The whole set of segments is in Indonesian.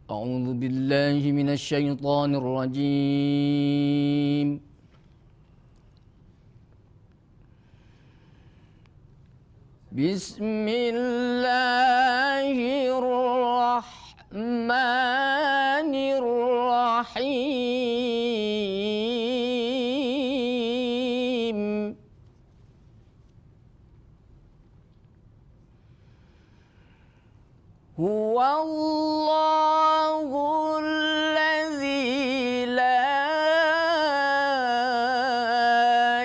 أعوذ بالله من الشيطان الرجيم. بسم الله الرحمن الرحيم. هو الله الذي لا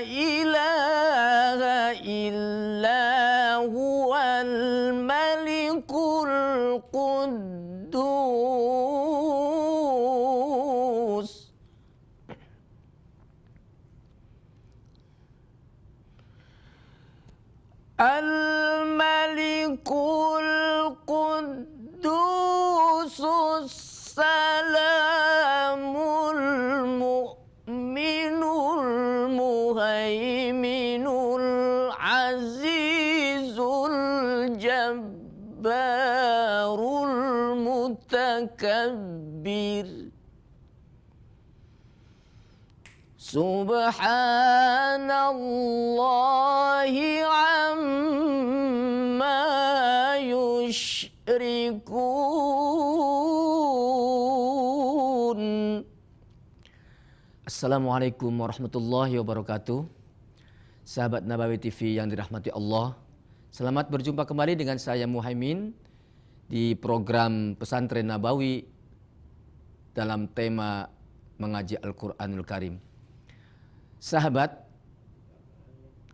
إله إلا هو الملك القدوس الملك القدوس السلام المؤمن المهيمن العزيز الجبار المتكبر سبحان الله عما يشركون. Assalamualaikum warahmatullahi wabarakatuh. Sahabat Nabawi TV yang dirahmati Allah, selamat berjumpa kembali dengan saya Muhaimin di program Pesantren Nabawi dalam tema mengaji Al-Quranul Karim. Sahabat,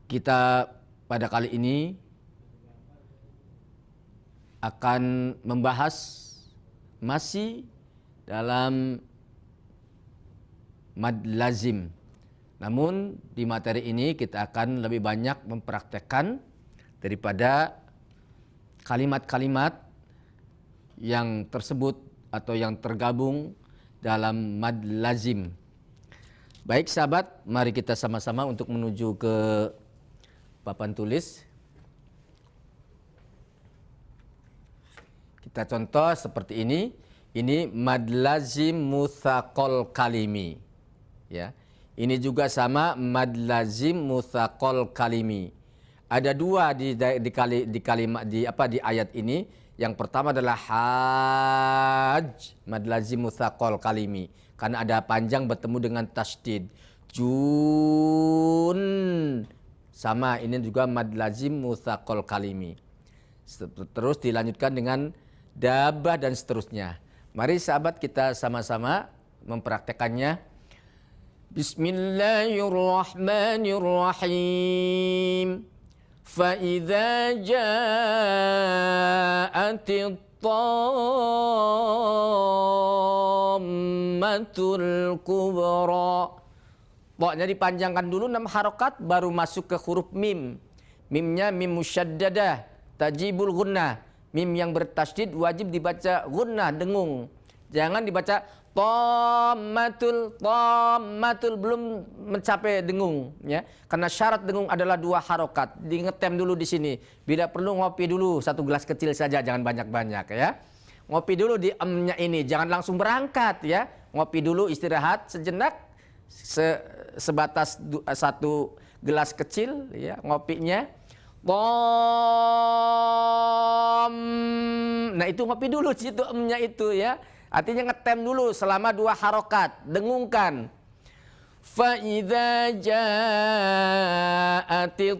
kita pada kali ini akan membahas masih dalam mad lazim. Namun di materi ini kita akan lebih banyak mempraktekkan daripada kalimat-kalimat yang tersebut atau yang tergabung dalam mad lazim. Baik sahabat, mari kita sama-sama untuk menuju ke papan tulis. Kita contoh seperti ini. Ini mad lazim mutsaqal kalimi. Ya. Ini juga sama mad lazim mutsaqal kalimi. Ada dua di kalimat di ayat ini. Yang pertama adalah haj, mad lazim mutsaqal kalimi. Karena ada panjang bertemu dengan tasydid. Jun. Sama, ini juga mad lazim mutsaqal kalimi. Terus dilanjutkan dengan dabah dan seterusnya. Mari sahabat kita sama-sama mempraktekannya. Bismillahirrahmanirrahim. Fa idza ja'atit tammatul kubra. Pokoknya dipanjangkan dulu 6 harokat baru masuk ke huruf mim. Mimnya mim musyaddadah, tajibul gunnah. Mim yang bertasydid wajib dibaca gunnah, dengung. Jangan dibaca tammatul belum mencapai dengung, ya. Karena syarat dengung adalah 2 harokat. Ngetem dulu di sini. Bila perlu ngopi dulu 1 gelas kecil saja, jangan banyak-banyak, ya. Ngopi dulu di emnya ini, jangan langsung berangkat, ya. Ngopi dulu, istirahat sejenak, sebatas 1 gelas kecil, ya, ngopinya. Nah itu ngopi dulu situ emnya itu, ya. Artinya ngetem dulu selama 2 harokat, dengungkan. Fa idza ja'atit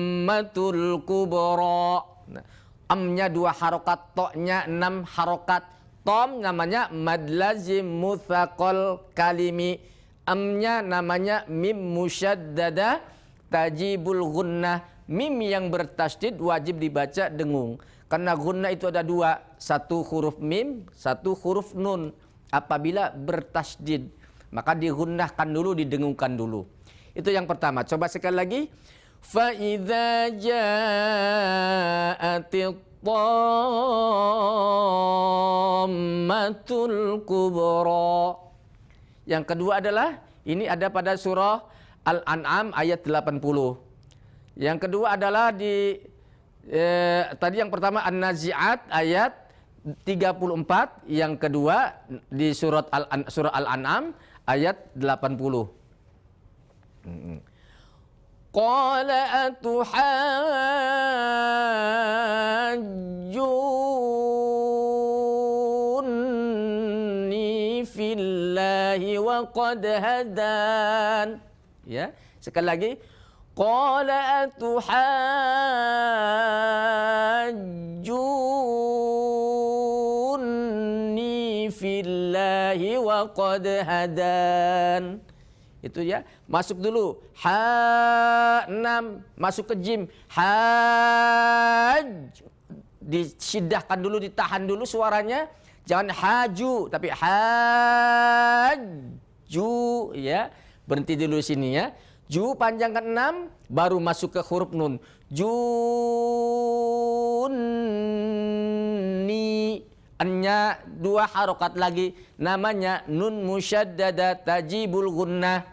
tammatul kubra. Nah, amnya 2 harokat, toknya 6 harokat. Tom namanya mad lazim mutsaqal kalimi. Amnya namanya mim musyaddada tajibul gunnah. Mim yang bertasydid wajib dibaca dengung. Karena gunnah itu ada 2, 1 huruf mim, 1 huruf nun. Apabila bertasydid, maka digunnahkan dulu, didengungkan dulu. Itu yang pertama. Coba sekali lagi. Fa idza ja'atit tammatul kubra. Yang kedua adalah ini ada pada surah Al-An'am ayat 80. Yang kedua adalah di Tadi yang pertama An-Nazi'at ayat 34, yang kedua di surah Al-An'am ayat 80. Qala atuhajjunni fillahi wa qad hadan. Ya, sekali lagi. Qala atuhajjunni fillahi wa qad hadan. Itu ya, masuk dulu ha 6, masuk ke jim haj, disidahkan dulu, ditahan dulu suaranya, jangan haju tapi haju ya, berhenti dulu sini ya. Ju panjangkan 6, baru masuk ke huruf nun. Junni. Nya 2 harokat lagi. Namanya nun musyaddada tajibul gunnah.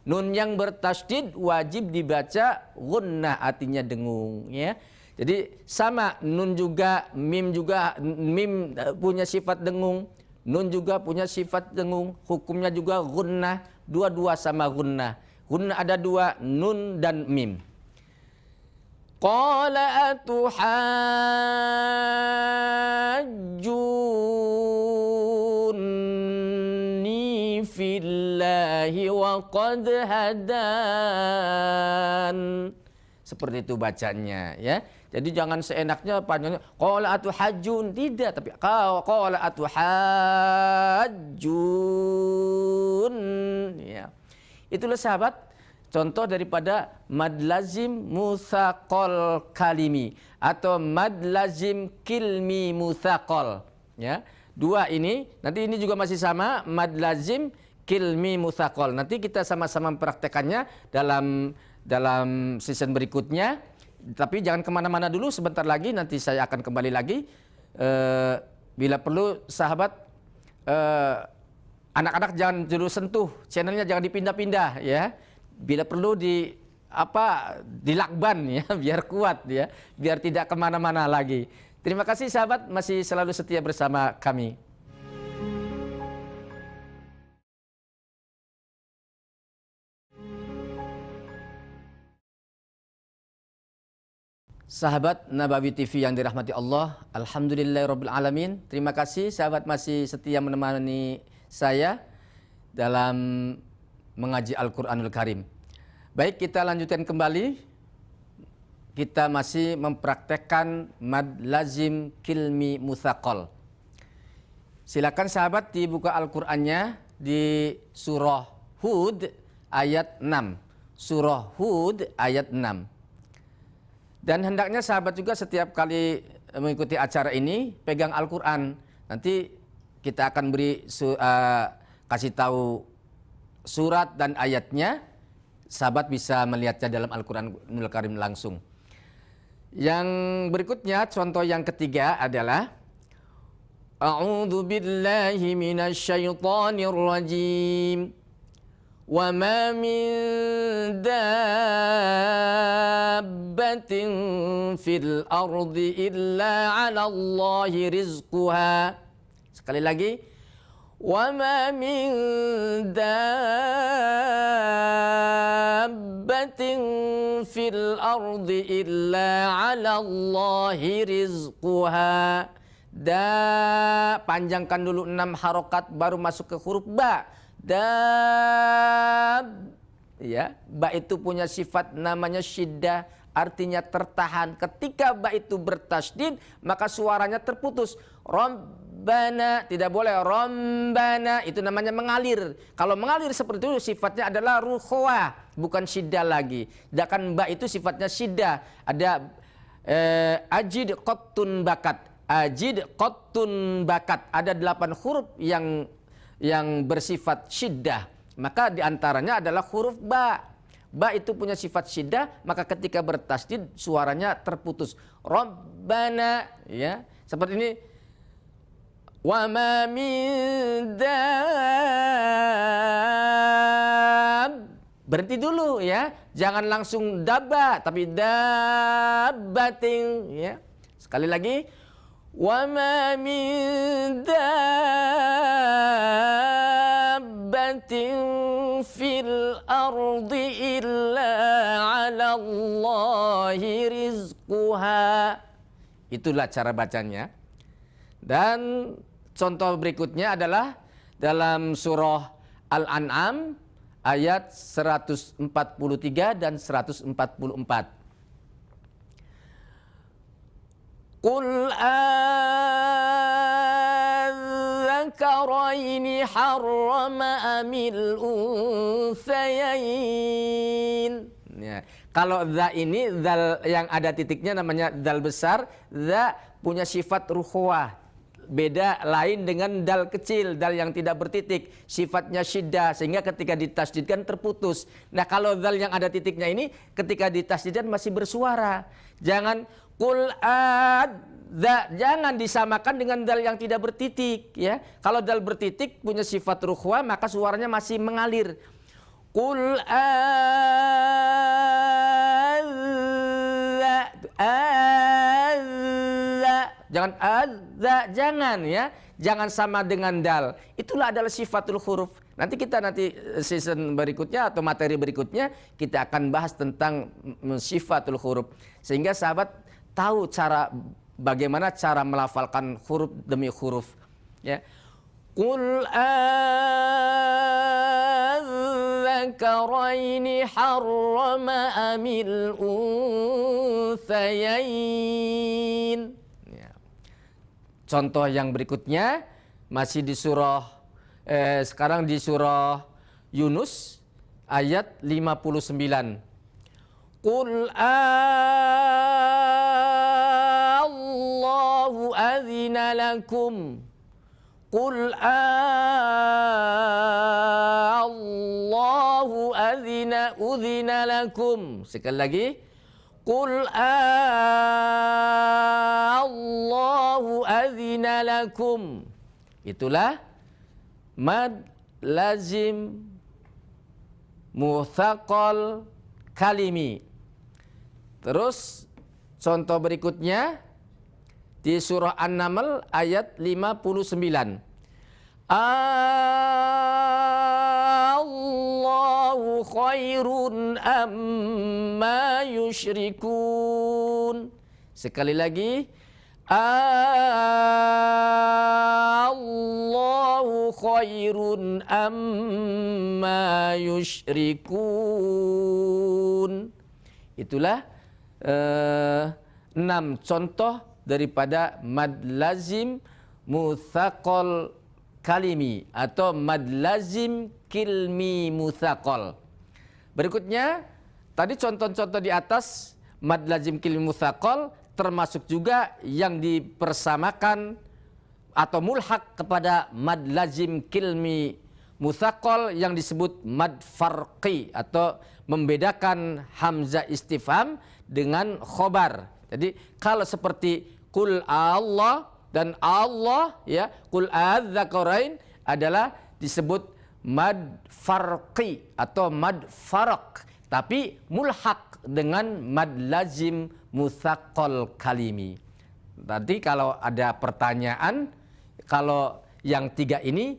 Nun yang bertasydid wajib dibaca gunnah, artinya dengung. Ya. Jadi sama, nun juga, mim juga. Mim punya sifat dengung. Nun juga punya sifat dengung. Hukumnya juga gunnah. Dua-dua sama gunnah. Gunnah ada 2, nun dan mim. Qala atuhajjunni fillahi wa qad hadan. Seperti itu bacanya ya. Jadi jangan seenaknya panjangnya qala atuhajjun, tidak, tapi qala atuhajjun ya. Itulah sahabat contoh daripada mad lazim mutsaqal kalimi atau mad lazim kilmi mutsaqal ya. 2 ini, nanti ini juga masih sama, mad lazim kilmi mutsaqal. Nanti kita sama-sama mempraktekannya dalam season berikutnya. Tapi jangan kemana-mana dulu, sebentar lagi nanti saya akan kembali lagi. Bila perlu sahabat, anak-anak jangan dulu sentuh channelnya, jangan dipindah-pindah ya. Bila perlu dilakban ya, biar kuat ya, biar tidak kemana-mana lagi. Terima kasih sahabat, masih selalu setia bersama kami. Sahabat Nabawi TV yang dirahmati Allah, alhamdulillahirabbil alamin. Terima kasih sahabat masih setia menemani saya dalam mengaji Al-Qur'anul Karim. Baik, kita lanjutkan kembali. Kita masih mempraktekkan mad lazim kilmi mutsaqal. Silakan sahabat dibuka Al-Qur'annya di surah Hud ayat 6. Surah Hud ayat 6. Dan hendaknya sahabat juga setiap kali mengikuti acara ini pegang Al-Qur'an. Nanti kita akan beri kasih tahu surat dan ayatnya. Sahabat bisa melihatnya dalam Al-Qur'anul Karim langsung. Yang berikutnya, contoh yang ketiga adalah A'udzu billahi minasy syaithanir rajim. Wa ma min dabbatin fil ardi illa 'ala Allahi rizquha. Sekali lagi. Wa ma min dabbatin fil ardi illa 'ala Allahi rizquha. Panjangkan dulu 6 harokat baru masuk ke huruf ba. Ya, ba itu punya sifat namanya syiddah, artinya tertahan. Ketika ba itu bertasydid, maka suaranya terputus. Rabbana, tidak boleh Rabbana, itu namanya mengalir. Kalau mengalir seperti itu sifatnya adalah rukhwa, bukan syiddah lagi. Sedangkan ba itu sifatnya syiddah. Ada ajid qattun bakat. Ajid qattun bakat. Ada 8 huruf yang bersifat syiddah, maka diantaranya adalah huruf ba. Ba itu punya sifat syiddah, maka ketika bertasydid suaranya terputus. Rabbana, ya, seperti ini. Wa ma min berhenti dulu ya. Jangan langsung daba, tapi dabbatin ya. Sekali lagi, wa ma min dabbatin fil ardi illa 'ala Allahi rizquha. Itulah cara bacanya. Dan contoh berikutnya adalah dalam surah Al-An'am ayat 143 dan 144. Qul adzakaraini harrama amil unthayain. Ya. Kalau dza ini, dzal yang ada titiknya namanya dzal besar, dza punya sifat rukhwah. Beda lain dengan dal kecil, dal yang tidak bertitik, sifatnya syiddah, sehingga ketika ditasydidkan terputus. Nah, kalau dal yang ada titiknya ini ketika ditasydidkan masih bersuara. Jangan qul adza, jangan disamakan dengan dal yang tidak bertitik ya. Kalau dal bertitik punya sifat rukhwah, maka suaranya masih mengalir. Qul jangan adza, jangan ya. Jangan sama dengan dal. Itulah adalah sifatul huruf. Nanti season berikutnya atau materi berikutnya kita akan bahas tentang sifatul huruf. Sehingga sahabat tahu bagaimana cara melafalkan huruf demi huruf ya. Qul adzakaraini harrama amil unthayain. Contoh yang berikutnya masih di sekarang di surah Yunus ayat 59. Qul Allahu adzina lakum. Qul Allahu udzina lakum. Sekali lagi. Qul Allahu adzina lakum. Itulah mad lazim mutsaqal kalimi. Terus contoh berikutnya di surah An-Naml ayat 59. Allahu khairun amma yusyrikun. Sekali lagi. Allahu khairun amma yusyrikun. Itulah 6 contoh daripada mad lazim mutsaqal kalimi atau mad lazim kilmi mutsaqal. Berikutnya tadi contoh-contoh di atas mad lazim kilmi mutsaqal termasuk juga yang dipersamakan atau mulhaq kepada mad lazim kilmi mutsaqal yang disebut mad farqi atau membedakan hamzah istifham dengan khobar. Jadi kalau seperti qul Allah dan Allah ya, qul adzakarain adalah disebut mad farqi atau mad farq, tapi mulhaq dengan mad lazim mutsaqal kalimi. Tadi kalau ada pertanyaan, kalau yang 3 ini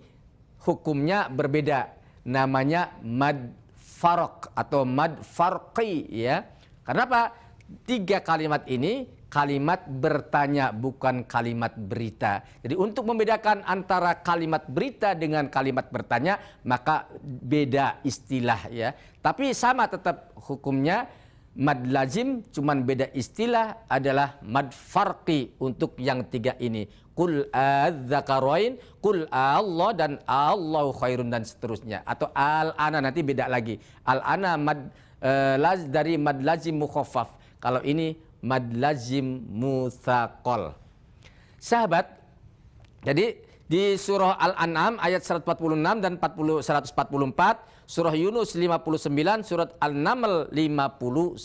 hukumnya berbeda, namanya mad farq atau mad farqi ya. Kenapa? 3 kalimat ini kalimat bertanya, bukan kalimat berita. Jadi untuk membedakan antara kalimat berita dengan kalimat bertanya, maka beda istilah ya. Tapi sama tetap hukumnya mad lazim, cuman beda istilah adalah mad farqi untuk yang 3 ini. Qul adzakarain, qul Allah dan Allahu khairun dan seterusnya. Atau al-ana nanti beda lagi. Al-ana dari mad lazim mukhaffaf. Kalau ini mad lazim mutsaqal. Sahabat, jadi di surah Al-An'am ayat 146 dan 144, surah Yunus 59, surat Al-Naml 59.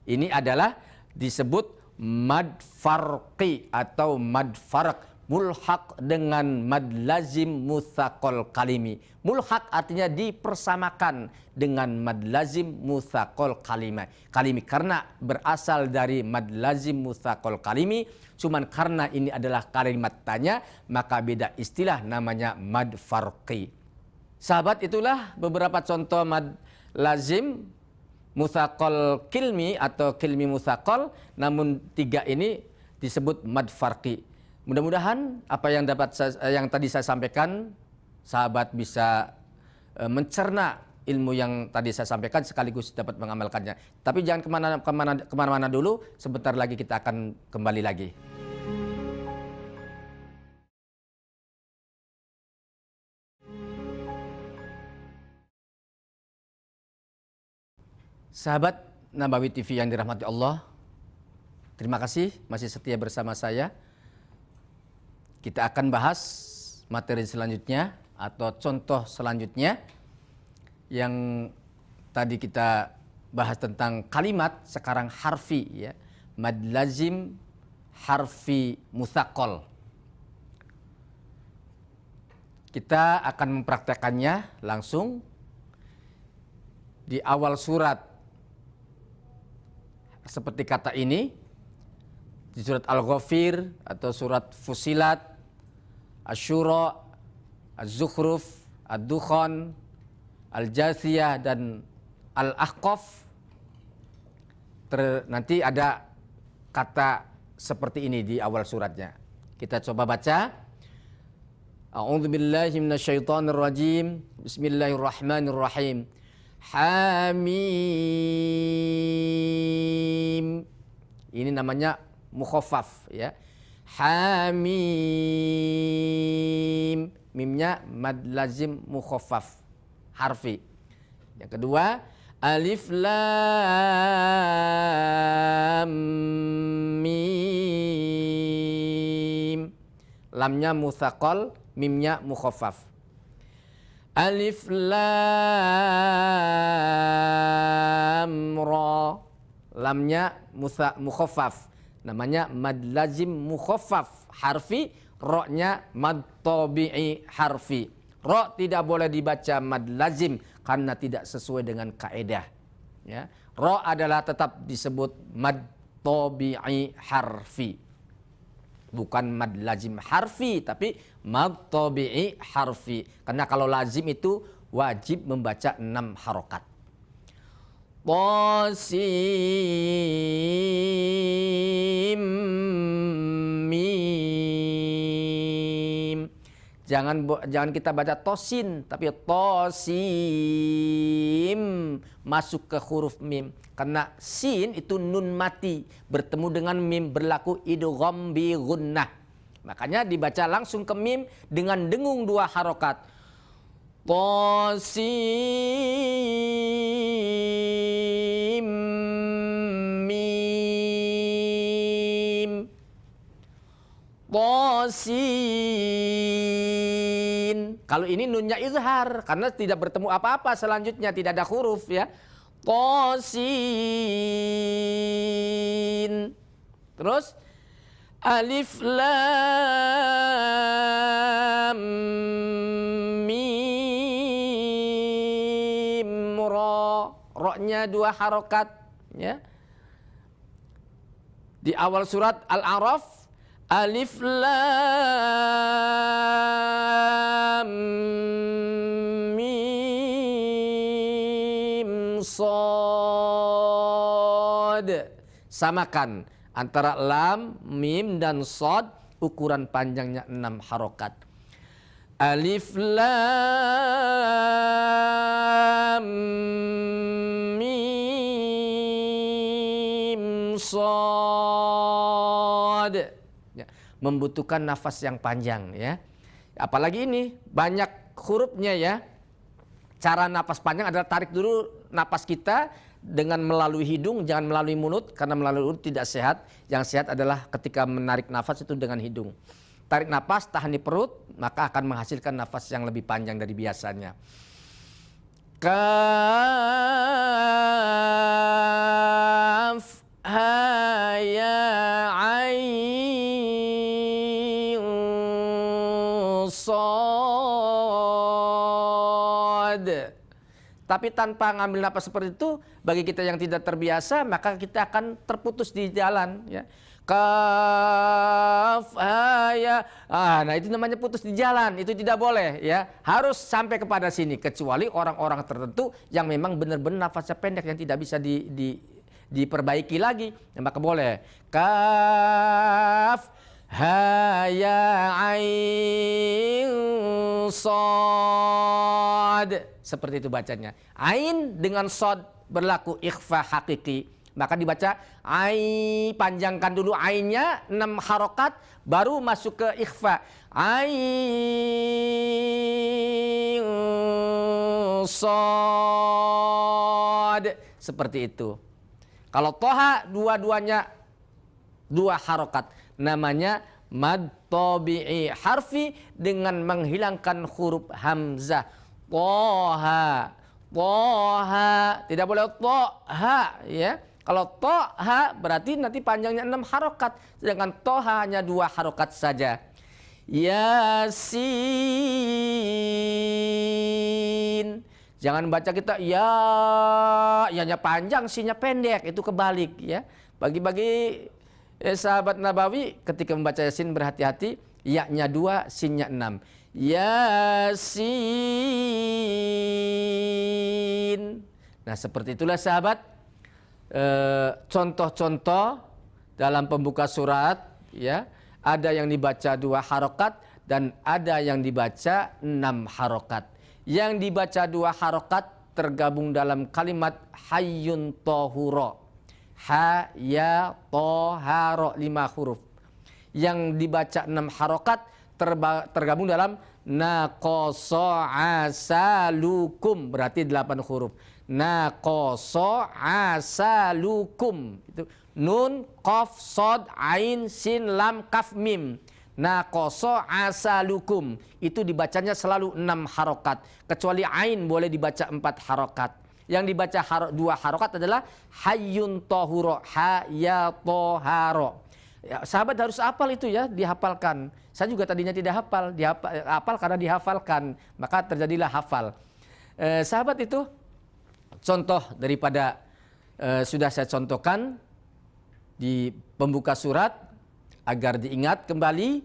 Ini adalah disebut mad farqi atau mad farq, mulhaq dengan mad lazim mutsaqal kalimi. Mulhaq artinya dipersamakan dengan mad lazim mutsaqal kalimi karena berasal dari mad lazim mutsaqal kalimi, cuman karena ini adalah kalimat tanya maka beda istilah, namanya mad farqi. Sahabat, itulah beberapa contoh mad lazim mutsaqal kilmi atau kilmi mutsaqal, namun tiga ini disebut mad farqi. Mudah-mudahan apa yang tadi saya sampaikan, sahabat bisa mencerna ilmu yang tadi saya sampaikan sekaligus dapat mengamalkannya. Tapi jangan kemana-mana dulu, sebentar lagi kita akan kembali lagi. Sahabat Nabawi TV yang dirahmati Allah, terima kasih masih setia bersama saya. Kita akan bahas materi selanjutnya atau contoh selanjutnya yang tadi kita bahas tentang kalimat, sekarang harfi ya. Mad lazim harfi mutsaqal. Kita akan mempraktekannya langsung di awal surat. Seperti kata ini di surat Al-Ghafir atau surat Fusilat, Asy-Syura, Az-Zukhruf, Ad-Dukhan, Al-Jathiyah dan Al-Ahqaf. Nanti ada kata seperti ini di awal suratnya. Kita coba baca. A'udzubillahi minasyaitonirrajim. Bismillahirrahmanirrahim. Hamim. Ini namanya mukhaffaf ya. Hamim. Mimnya mad lazim mukhaffaf harfi. Yang kedua, alif lam mim. Lamnya mutsaqal, mimnya mukhaffaf. Alif lam ra. Lamnya mukhaffaf, namanya mad lazim mukhaffaf harfi, ra-nya mad tabi'i harfi. Ra tidak boleh dibaca mad lazim karena tidak sesuai dengan kaedah ya. Ra adalah tetap disebut mad tabi'i harfi, bukan mad lazim harfi tapi mad tabi'i harfi, karena kalau lazim itu wajib membaca 6 harokat. Tosim mim. Jangan kita baca tosin, tapi tosim, masuk ke huruf mim. Karena sin itu nun mati, bertemu dengan mim berlaku idgham bi gunnah. Makanya dibaca langsung ke mim dengan dengung 2 harokat. Tosim mim. Tosin. Kalau ini nunnya izhar karena tidak bertemu apa-apa selanjutnya, tidak ada huruf ya. Tosin. Terus alif lam mim ra. Ra-nya 2 harokat ya. Di awal surat Al-A'raf, alif lam mim shad. Samakan antara lam, mim dan shad, ukuran panjangnya 6 harokat. Alif lam mim shad. Ya, membutuhkan nafas yang panjang ya. Apalagi ini banyak hurufnya ya. Cara nafas panjang adalah tarik dulu nafas kita dengan melalui hidung, jangan melalui mulut, karena melalui mulut tidak sehat. Yang sehat adalah ketika menarik nafas itu dengan hidung. Tarik nafas, tahan di perut, maka akan menghasilkan nafas yang lebih panjang dari biasanya. Kaf, ha, ya, ain, sod. Tapi tanpa ngambil napas seperti itu, bagi kita yang tidak terbiasa, maka kita akan terputus di jalan. Ya. Kaf, ya. Nah itu namanya putus di jalan, itu tidak boleh. Ya, harus sampai kepada sini, kecuali orang-orang tertentu yang memang benar-benar nafasnya pendek yang tidak bisa diperbaiki lagi, maka boleh. Kaf, ha, ya, ain, sod. Seperti itu bacanya. Ain dengan sod berlaku ikhfa hakiki. Maka dibaca ai, panjangkan dulu ainnya 6 harokat, baru masuk ke ikhfa. Ain, sod. Seperti itu. Kalau toha dua-duanya 2 harokat. Namanya mad tabi'i harfi dengan menghilangkan huruf hamzah. Toha, toha, tidak boleh toha, ya. Kalau toha berarti nanti panjangnya 6 harokat, sedangkan toha hanya 2 harokat saja. Yasin. Jangan baca kita ya, ya-nya panjang, sinya pendek, itu kebalik, ya. Bagi-bagi sahabat Nabawi ketika membaca Yasin berhati-hati, ya-nya 2, sinnya 6. Yasin. Nah seperti itulah sahabat contoh-contoh dalam pembuka surat, ya. Ada yang dibaca 2 harokat dan ada yang dibaca 6 harokat. Yang dibaca 2 harokat tergabung dalam kalimat hayyun tohuro. Ha, ya, toharo, 5 huruf. Yang dibaca 6 harokat tergabung dalam naqoso asalukum, berarti 8 huruf. Naqoso asalukum, itu nun, qaf, sod, ain, sin, lam, kaf, mim. Naqoso asalukum, itu dibacanya selalu 6 harokat, kecuali ain boleh dibaca 4 harokat. Yang dibaca 2 harokat adalah hayyun tohuro, ha, ya, toharo. Ya, sahabat harus hafal itu, ya, dihafalkan. Saya juga tadinya tidak hafal, hafal karena dihafalkan, maka terjadilah hafal. Sahabat itu contoh daripada sudah saya contohkan di pembuka surat agar diingat kembali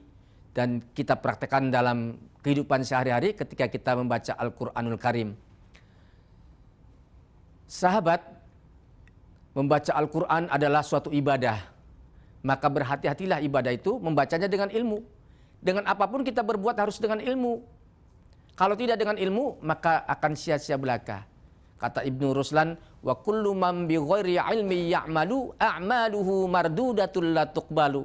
dan kita praktekkan dalam kehidupan sehari-hari ketika kita membaca Al-Quranul Karim. Sahabat, membaca Al-Quran adalah suatu ibadah. Maka berhati-hatilah ibadah itu membacanya dengan ilmu. Dengan apapun kita berbuat harus dengan ilmu. Kalau tidak dengan ilmu, maka akan sia-sia belaka. Kata Ibnu Ruslan, wa kullu man bi ghairi ilmi ya'malu a'maluhu mardudatul la tuqbalu.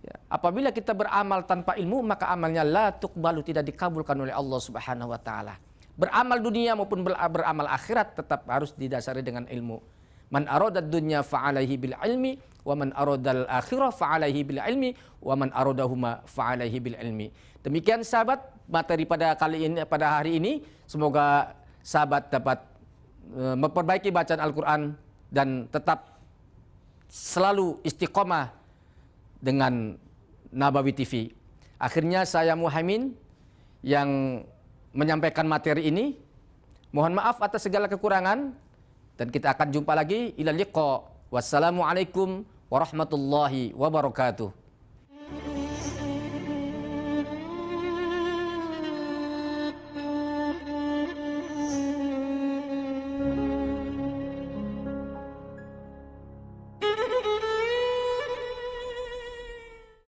Ya, apabila kita beramal tanpa ilmu, maka amalnya la tuqbalu, tidak dikabulkan oleh Allah Subhanahu wa taala. Beramal dunia maupun beramal akhirat tetap harus didasari dengan ilmu. Man aradad dunya fa'alaihi bil ilmi wa man aradal akhirah fa'alaihi bil ilmi wa man aradahuma fa'alaihi bil ilmi. Demikian sahabat materi pada hari ini, semoga sahabat dapat memperbaiki bacaan Al-Qur'an dan tetap selalu istiqomah dengan Nabawi TV. Akhirnya saya Muhaimin yang menyampaikan materi ini. Mohon maaf atas segala kekurangan dan kita akan jumpa lagi. Ila liqa. Wassalamualaikum warahmatullahi wabarakatuh.